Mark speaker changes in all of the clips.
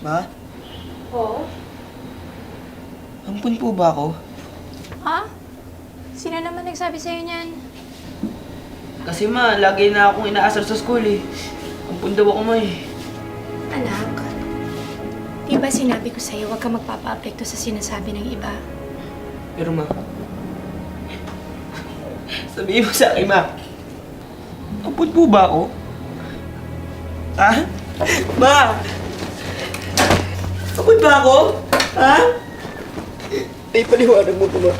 Speaker 1: Ma,
Speaker 2: Oo?
Speaker 1: ampun po ba ako?
Speaker 2: Ha? Sino naman nagsabi sa'yo niyan?
Speaker 1: Kasi ma, lagi na akong inaasar sa school eh. Ampun daw ako ma eh.
Speaker 2: Anak, di ba sinabi ko sa'yo huwag ka magpapa-apekto sa sinasabi ng iba?
Speaker 1: Pero ma, sabihin mo sa akin ma, ampun po ba ako? Ha? Ma! Ampun ba ako? Ha? May paliwanag mo po ma.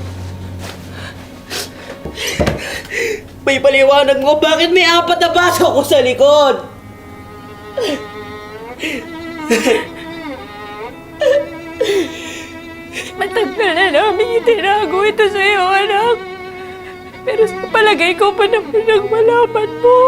Speaker 1: May paliwanag mo, bakit may 4 na baso ko sa likod?
Speaker 2: Matagal na namin itinago ito sa'yo, anak. Pero sa palagay ko pa naman ang malaman mo.